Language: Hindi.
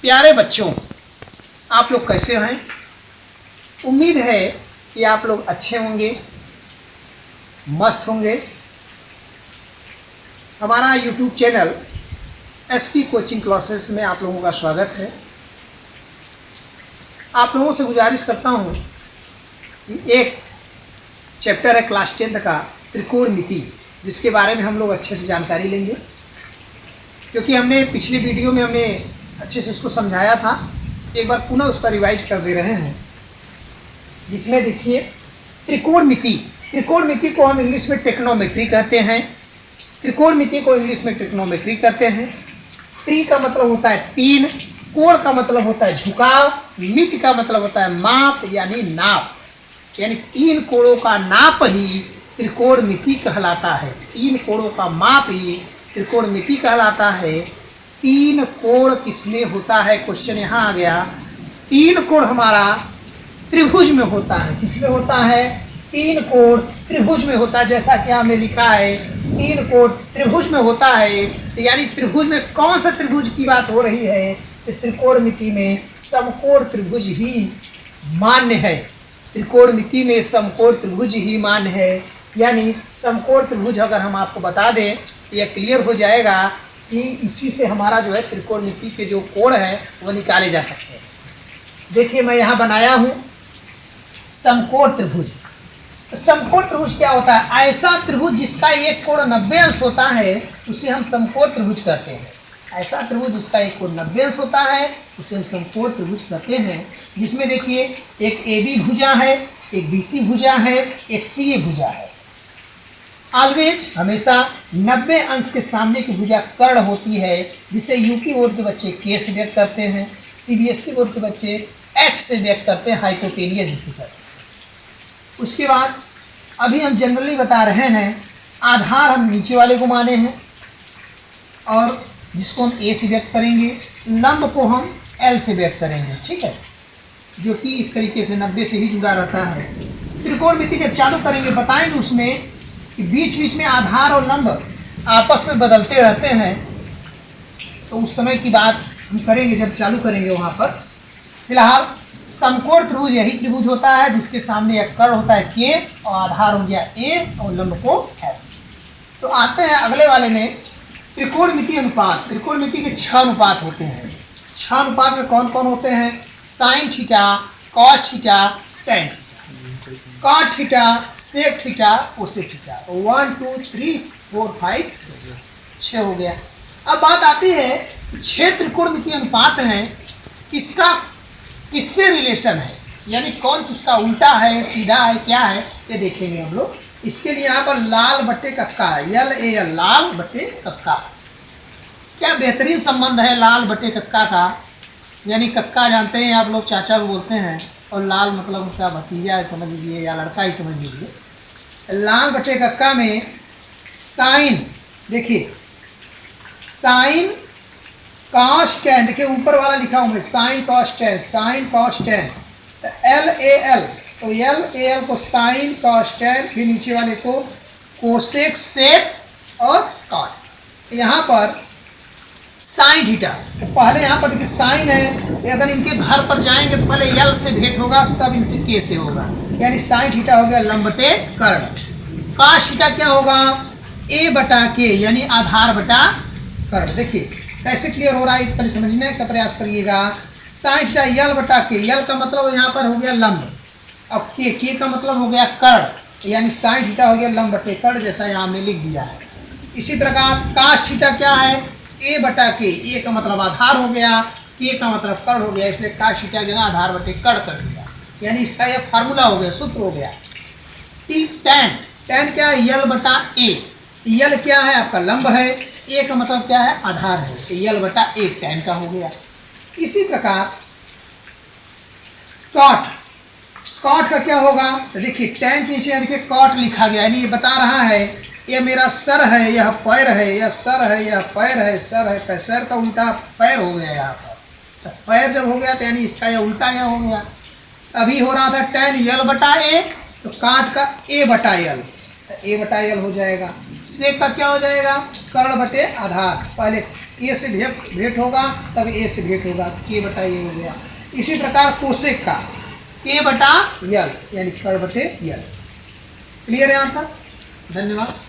प्यारे बच्चों, आप लोग कैसे हैं? उम्मीद है कि आप लोग अच्छे होंगे, मस्त होंगे। हमारा YouTube channel SP coaching classes में आप लोगों का स्वागत है। आप लोगों से गुजारिश करता हूं कि एक चैप्टर है क्लास 10 का त्रिकोणमिति, जिसके बारे में हम लोग अच्छे से जानकारी लेंगे, क्योंकि हमने पिछले वीडियो में हमने अच्छे से इसको समझाया था। एक बार पुनः उसका रिवाइज कर दे रहे हैं, जिसमें देखिए त्रिकोणमिति। त्रिकोणमिति को हम इंग्लिश में टेक्नोमेट्री कहते हैं। त्रिकोणमिति को इंग्लिश में टेक्नोमेट्री कहते हैं। त्रि का मतलब होता है तीन, कोण का मतलब होता है झुकाव, मिति का मतलब होता है माप यानी नाप, यानी तीन कोणों का नाप ही त्रिकोणमिति कहलाता है। तीन कोणों का माप ही त्रिकोणमिति कहलाता है। तीन कोण किसमें होता है? क्वेश्चन यहाँ आ गया। तीन कोण हमारा त्रिभुज में होता है। किसमें होता है? तीन कोण त्रिभुज में होता है। जैसा कि हमने लिखा है, तीन कोण त्रिभुज में होता है। तो यानी त्रिभुज में कौन सा त्रिभुज की बात हो रही है? तो त्रिकोणमिति में समकोण त्रिभुज ही मान्य है। त्रिकोणमिति में समकोण त्रिभुज ही मान्य है। यानी समकोण त्रिभुज अगर हम आपको बता दें, यह क्लियर हो जाएगा कि इसी से हमारा जो है त्रिकोणमिति के जो कोण है वह निकाले जा सकते हैं। देखिए मैं यहाँ बनाया हूँ समकोण त्रिभुज। तो समकोण त्रिभुज क्या होता है? ऐसा त्रिभुज जिसका एक कोण 90 अंश होता है उसे हम समकोण त्रिभुज कहते हैं। ऐसा त्रिभुज जिसका एक कोण 90 अंश होता है उसे हम समकोण त्रिभुज कहते हैं। जिसमें देखिए एक AB भुजा है, एक BC भुजा है, एक CA भुजा है। ऑलवेज हमेशा 90 अंश के सामने की भुजा कर्ण होती है, जिसे यूपी बोर्ड के बच्चे K से व्यक्त करते हैं, CBSE बोर्ड के बच्चे H से व्यक्त करते हैं, हाइपोटेनियस जिसे कहते हैं। उसके बाद अभी हम जनरली बता रहे हैं, आधार हम नीचे वाले को माने हैं और जिसको हम A से व्यक्त करेंगे, लंब को हम L से व्यक्त करेंगे, ठीक है, जो कि इस तरीके से 90 से ही जुड़ा रहता है। त्रिकोणमिति जब चालू करेंगे बताएंगे उसमें कि बीच बीच में आधार और लंब आपस में बदलते रहते हैं। तो उस समय की बात हम करेंगे जब चालू करेंगे वहाँ पर। फिलहाल समकोण त्रिभुज यही त्रिभुज होता है जिसके सामने एक कर्ण होता है K और आधार हो गया A और लंब को L। तो आते हैं अगले वाले में, त्रिकोणमिति अनुपात। त्रिकोणमिति के 6 अनुपात होते हैं। 6 अनुपात में कौन कौन होते हैं? Sine theta, cos theta, tan theta. Cot theta, sec theta, cosec theta. 1 2 3 4 5 6 हो गया। अब बात आती है 6 त्रिकोणमिति अनुपात हैं, किससे रिलेशन है, यानी कौन किसका उल्टा है, सीधा है, क्या है, ये देखेंगे हम लोग। इसके लिए यहाँ पर लाल बट्टे कक्का है, LAL, लाल बट्टे कक्का। क्या बेहतरीन संबंध है लाल बट्टे कक्का का। यानी कक्का जानते हैं आप लोग, चाचा को बोलते हैं, और लाल मतलब उसका भतीजा है समझ लीजिए, या लड़का ही समझ लीजिए। लाल बटे कक्का में साइन, देखिए साइन कॉस टेन, देखिए ऊपर वाला लिखा हूँ मैं, sine cos tan, sine cos tan. तो LAL, तो LAL को साइन कॉस टेन, फिर नीचे वाले को कोसेक, सेक और कॉट। तो यहाँ पर साइन थीटा, तो पहले यहाँ पर देखिए साइन है, अगर इनके घर पर जाएंगे तो पहले L से भेंट होगा तब इनसे K से होगा, यानी साइन थीटा हो गया लंब बटे कर्ण। कॉस थीटा क्या होगा? A बटा K, यानी आधार बटा कर्ण। देखिए कैसे क्लियर हो रहा है, पहले समझने का प्रयास करिएगा। साइन थीटा L बटा K, L का मतलब यहाँ पर हो गया लंब, और K का मतलब हो गया कर्ण, यानी साइन थीटा हो गया लंब बटे कर्ण, जैसा यहाँ हमने लिख दिया है। इसी प्रकार कॉस थीटा क्या है? A बटा K, A का मतलब आधार हो गया, K का मतलब कर्ण हो गया, इसलिए कॉस थीटा जगह आधार बटे कर्ण कर दिया, यानी इसका यह फार्मूला हो गया, सूत्र हो गया। टेन, टेन क्या है? L बटा A। L क्या है? आपका लंब है, A का मतलब क्या है? आधार है, तो L बटा A टेन का हो गया। इसी प्रकार कॉट, कॉट का क्या होगा? तो देखिए टेन के नीचे देखिए कॉट लिखा गया, यानी ये बता रहा है यह मेरा सर है, यह पैर है, यह सर है, यह पैर है, सर है, सर का उल्टा पैर हो गया यहाँ पर। तो पैर जब हो गया तो यानी इसका यह उल्टा यह हो गया। अभी हो रहा था टेन L बटा A, तो काट का A बटा L, तो A बटा L हो जाएगा। सेक का क्या हो जाएगा? कर्ण बटे आधार, पहले ए से भेंट होगा तब ए से भेंट होगा, के बटा ए हो गया। इसी प्रकार कोसेक का के बटा यल यानी कर बटे यल। क्लियर है यहाँ पर? धन्यवाद।